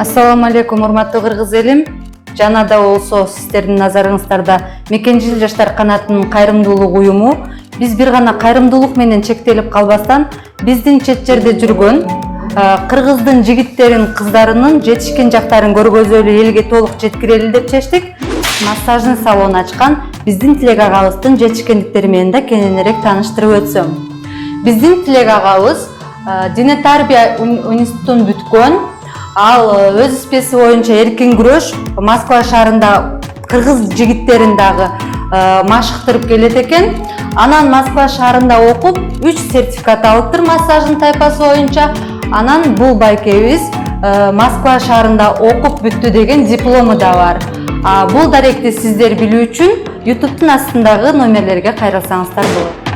Ассаламу алейкум, урматтуу кыргыз элим. Жана да болсо сиздердин назарыңыздарда Мекенжил жаштар канатынын кайрымдуулук уюму биз бир гана кайрымдуулук менен чектелип калбастан биздин чет жерде жүргөн кыргыздын жигиттерин, кыздарынын жетишкен жактарын көргөзөлү, элге толук жеткирели деп чечтик. Массажный салон ачкан биздин Тилек агабыздын жетишкендиктери менен да кененирээк тааныштырып өтсөм. Биздин Тилек агабыз дине тарбия институтун бүткөн. Ал өз спеси боюнча эркин күрөш Москва шаарында кыргыз жигиттерин дагы машыктырып келет экен. Анан Москва шаарында окуп 3 сертификат алыптыр массаждын тайпасы боюнча. Анан бул байкебиз Москва шаарында окуп бүттү деген диплому да бар. Бул даректи сиздер билүү үчүн YouTube'тун астындагы номерлерге кайрылсаңыздар болот.